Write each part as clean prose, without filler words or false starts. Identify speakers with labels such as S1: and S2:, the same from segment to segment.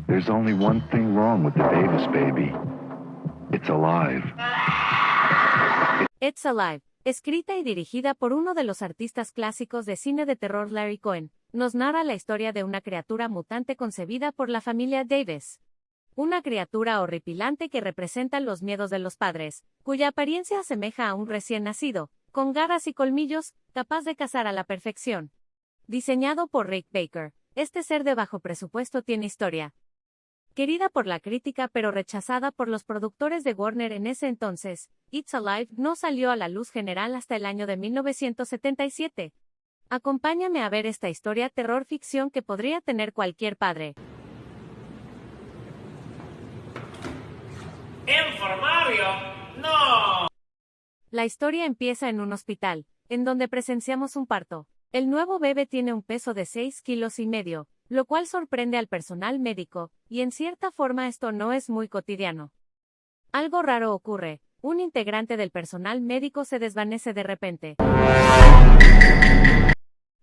S1: There's only one thing wrong with the Davis baby. It's alive.
S2: It's Alive, escrita y dirigida por uno de los artistas clásicos de cine de terror Larry Cohen, nos narra la historia de una criatura mutante concebida por la familia Davis. Una criatura horripilante que representa los miedos de los padres, cuya apariencia asemeja a un recién nacido, con garras y colmillos, capaz de cazar a la perfección. Diseñado por Rick Baker, este ser de bajo presupuesto tiene historia. Querida por la crítica pero rechazada por los productores de Warner en ese entonces, It's Alive no salió a la luz general hasta el año de 1977. Acompáñame a ver esta historia terror ficción que podría tener cualquier padre.
S3: ¡Informario! ¡No!
S2: La historia empieza en un hospital, en donde presenciamos un parto. El nuevo bebé tiene un peso de 6,5 kilos, lo cual sorprende al personal médico, y en cierta forma esto no es muy cotidiano. Algo raro ocurre, un integrante del personal médico se desvanece de repente.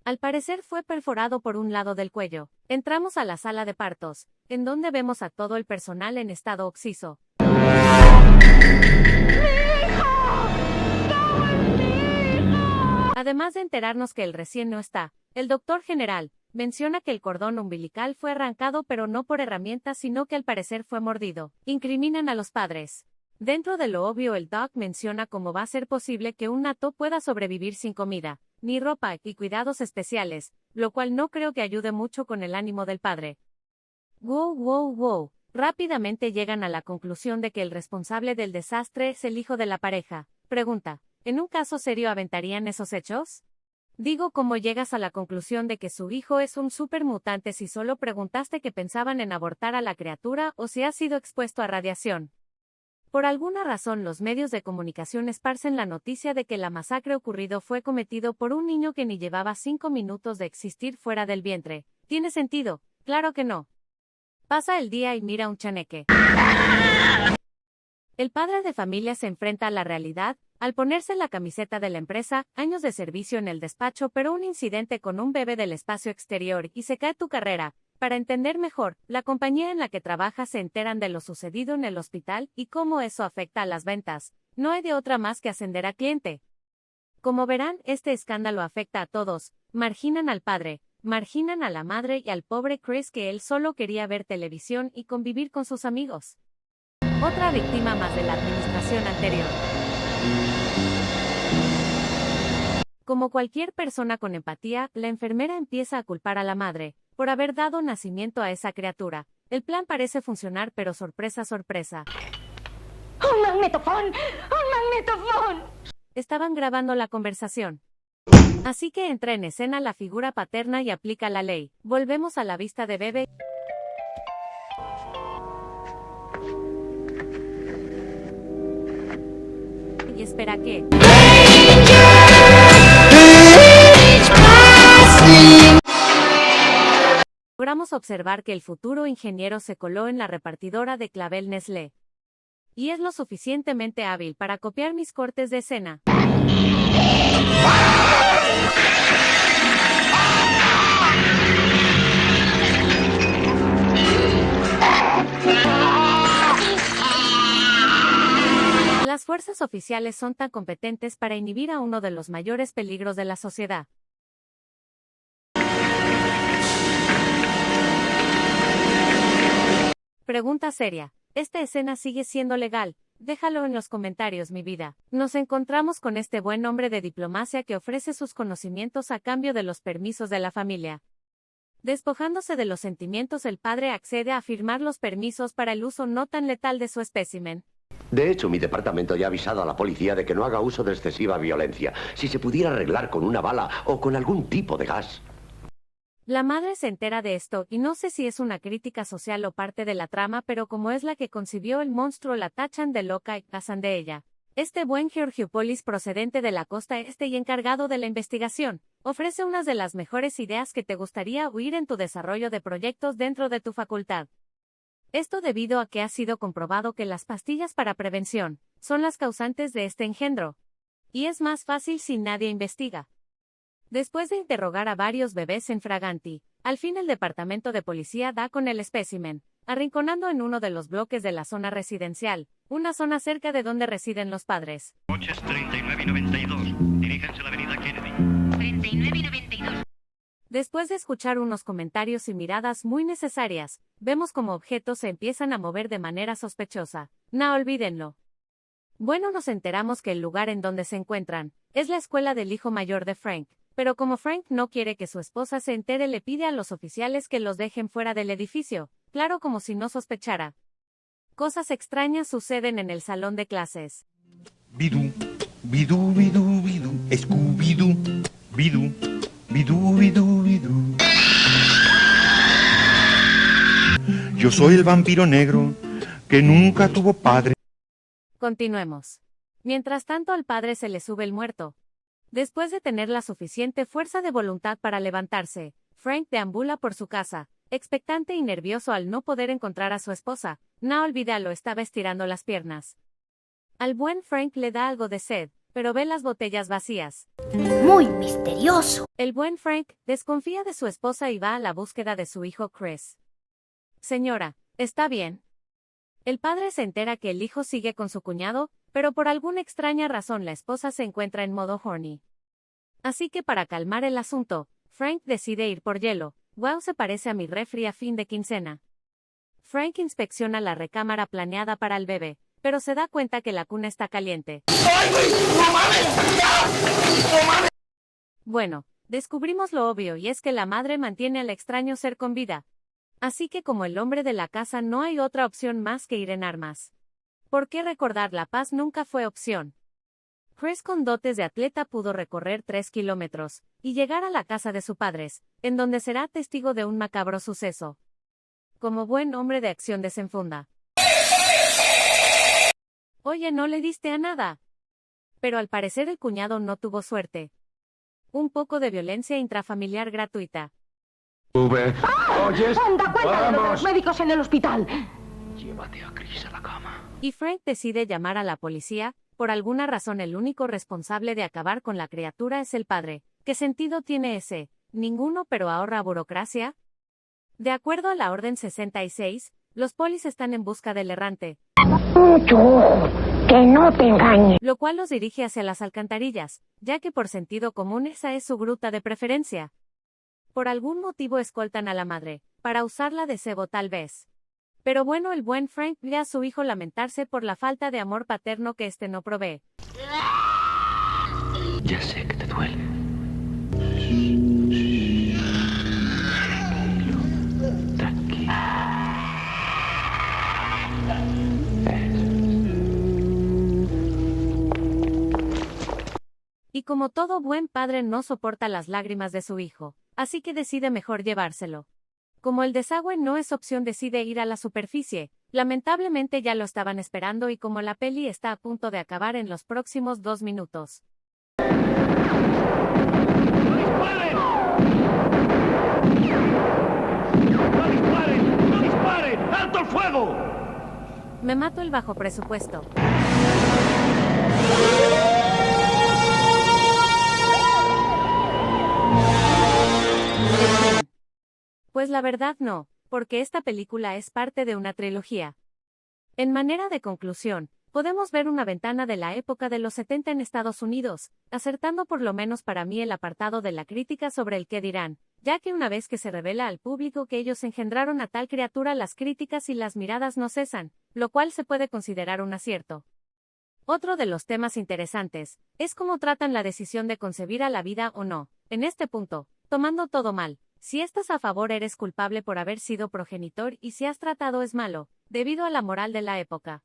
S2: Al parecer fue perforado por un lado del cuello. Entramos a la sala de partos, en donde vemos a todo el personal en estado oxiso. Además de enterarnos que el recién no está, el doctor general menciona que el cordón umbilical fue arrancado pero no por herramientas sino que al parecer fue mordido. Incriminan a los padres. Dentro de lo obvio el doc menciona cómo va a ser posible que un nato pueda sobrevivir sin comida, ni ropa y cuidados especiales, lo cual no creo que ayude mucho con el ánimo del padre. Wow. Rápidamente llegan a la conclusión de que el responsable del desastre es el hijo de la pareja. Pregunta, ¿en un caso serio aventarían esos hechos? Digo, ¿cómo llegas a la conclusión de que su hijo es un supermutante si solo preguntaste que pensaban en abortar a la criatura o si ha sido expuesto a radiación? Por alguna razón los medios de comunicación esparcen la noticia de que la masacre ocurrido fue cometido por un niño que ni llevaba 5 minutos de existir fuera del vientre. ¿Tiene sentido? Claro que no. Pasa el día y mira un chaneque. El padre de familia se enfrenta a la realidad, al ponerse la camiseta de la empresa, años de servicio en el despacho pero un incidente con un bebé del espacio exterior y se cae tu carrera. Para entender mejor, la compañía en la que trabajas se enteran de lo sucedido en el hospital y cómo eso afecta a las ventas. No hay de otra más que ascender a cliente. Como verán, este escándalo afecta a todos. Marginan al padre, marginan a la madre y al pobre Chris que él solo quería ver televisión y convivir con sus amigos. Otra víctima más de la administración anterior. Como cualquier persona con empatía, la enfermera empieza a culpar a la madre por haber dado nacimiento a esa criatura. El plan parece funcionar, pero sorpresa.
S4: ¡Un magnetofón! ¡Un magnetofón!
S2: Estaban grabando la conversación. Así que entra en escena la figura paterna y aplica la ley. Volvemos a la vista de bebé. Y espera que... Logramos observar que el futuro ingeniero se coló en la repartidora de clavel Nestlé. Y es lo suficientemente hábil para copiar mis cortes de escena. Las fuerzas oficiales son tan competentes para inhibir a uno de los mayores peligros de la sociedad. Pregunta seria. ¿Esta escena sigue siendo legal? Déjalo en los comentarios, mi vida. Nos encontramos con este buen hombre de diplomacia que ofrece sus conocimientos a cambio de los permisos de la familia. Despojándose de los sentimientos, el padre accede a firmar los permisos para el uso no tan letal de su espécimen.
S5: De hecho, mi departamento ya ha avisado a la policía de que no haga uso de excesiva violencia. Si se pudiera arreglar con una bala o con algún tipo de gas.
S2: La madre se entera de esto y no sé si es una crítica social o parte de la trama, pero como es la que concibió el monstruo la tachan de loca y pasan de ella. Este buen Georgiopolis procedente de la costa este y encargado de la investigación, ofrece unas de las mejores ideas que te gustaría oír en tu desarrollo de proyectos dentro de tu facultad. Esto debido a que ha sido comprobado que las pastillas para prevención son las causantes de este engendro. Y es más fácil si nadie investiga. Después de interrogar a varios bebés en fraganti, al fin el departamento de policía da con el espécimen. arrinconando en uno de los bloques de la zona residencial, una zona cerca de donde residen los padres.
S6: Coches 39 y 92. Diríjanse a la avenida Kennedy.
S4: 39 y 92.
S2: Después de escuchar unos comentarios y miradas muy necesarias, vemos como objetos se empiezan a mover de manera sospechosa. No olvídenlo. Bueno, nos enteramos que el lugar en donde se encuentran es la escuela del hijo mayor de Frank, pero como Frank no quiere que su esposa se entere, le pide a los oficiales que los dejen fuera del edificio, claro, como si no sospechara. Cosas extrañas suceden en el salón de clases.
S7: Bidú, bidú, bidú, bidú, Scooby-Doo, bidú, bidú, bidú, bidú. Yo soy el vampiro negro que nunca tuvo padre.
S2: Continuemos. Mientras tanto, al padre se le sube el muerto. Después de tener la suficiente fuerza de voluntad para levantarse, Frank deambula por su casa, expectante y nervioso al no poder encontrar a su esposa. No olvídalo, estaba estirando las piernas. Al buen Frank le da algo de sed, pero ve las botellas vacías.
S4: Muy misterioso.
S2: El buen Frank desconfía de su esposa y va a la búsqueda de su hijo Chris. Señora, ¿está bien? El padre se entera que el hijo sigue con su cuñado, pero por alguna extraña razón la esposa se encuentra en modo horny. Así que para calmar el asunto, Frank decide ir por hielo. Wow, se parece a mi refri a fin de quincena. Frank inspecciona la recámara planeada para el bebé, pero se da cuenta que la cuna está caliente. Bueno, descubrimos lo obvio y es que la madre mantiene al extraño ser con vida. Así que como el hombre de la casa no hay otra opción más que ir en armas. ¿Por qué recordar la paz nunca fue opción? Chris con dotes de atleta pudo recorrer 3 kilómetros y llegar a la casa de sus padres, en donde será testigo de un macabro suceso. Como buen hombre de acción desenfunda. Oye, no le diste a nada. Pero al parecer el cuñado no tuvo suerte. Un poco de violencia intrafamiliar gratuita.
S5: ¿Oyes?
S4: ¡Anda, cuéntame de los médicos en el hospital!
S5: Llévate a Chris a la cama.
S2: Y Frank decide llamar a la policía. Por alguna razón el único responsable de acabar con la criatura es el padre. ¿Qué sentido tiene ese? Ninguno, pero ahorra burocracia. De acuerdo a la Orden 66, los polis están en busca del errante.
S4: Mucho ojo, que no te engañe.
S2: Lo cual los dirige hacia las alcantarillas, ya que por sentido común esa es su gruta de preferencia. Por algún motivo escoltan a la madre, para usarla de cebo tal vez. Pero bueno, el buen Frank ve a su hijo lamentarse por la falta de amor paterno que este no provee.
S5: Ya sé que te duele. Tranquilo.
S2: Y como todo buen padre no soporta las lágrimas de su hijo, así que decide mejor llevárselo. Como el desagüe no es opción, decide ir a la superficie. Lamentablemente ya lo estaban esperando y como la peli está a punto de acabar en los próximos 2 minutos.
S3: ¡No disparen! ¡No disparen! ¡Alto el fuego!
S2: Me mato el bajo presupuesto. Pues la verdad no, porque esta película es parte de una trilogía. En manera de conclusión, podemos ver una ventana de la época de los 70 en Estados Unidos, acertando por lo menos para mí el apartado de la crítica sobre el qué dirán, ya que una vez que se revela al público que ellos engendraron a tal criatura, las críticas y las miradas no cesan, lo cual se puede considerar un acierto. Otro de los temas interesantes es cómo tratan la decisión de concebir a la vida o no. En este punto, tomando todo mal, si estás a favor eres culpable por haber sido progenitor y si has tratado es malo, debido a la moral de la época.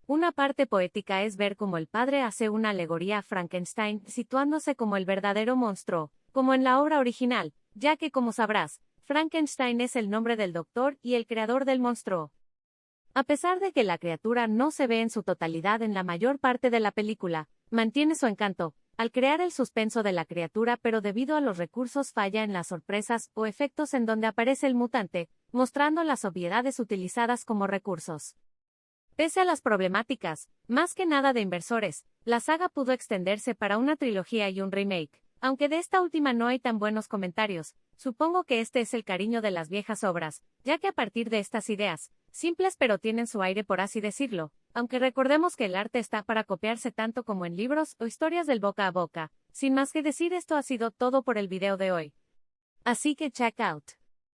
S2: Una parte poética es ver cómo el padre hace una alegoría a Frankenstein situándose como el verdadero monstruo, como en la obra original, ya que como sabrás, Frankenstein es el nombre del doctor y el creador del monstruo. A pesar de que la criatura no se ve en su totalidad en la mayor parte de la película, mantiene su encanto, al crear el suspenso de la criatura, pero debido a los recursos falla en las sorpresas o efectos en donde aparece el mutante, mostrando las obviedades utilizadas como recursos. Pese a las problemáticas, más que nada de inversores, la saga pudo extenderse para una trilogía y un remake, aunque de esta última no hay tan buenos comentarios, Supongo que este es el cariño de las viejas obras, ya que a partir de estas ideas, simples pero tienen su aire por así decirlo, aunque recordemos que el arte está para copiarse tanto como en libros o historias del boca a boca. Sin más que decir, esto ha sido todo por el video de hoy. Así que check out.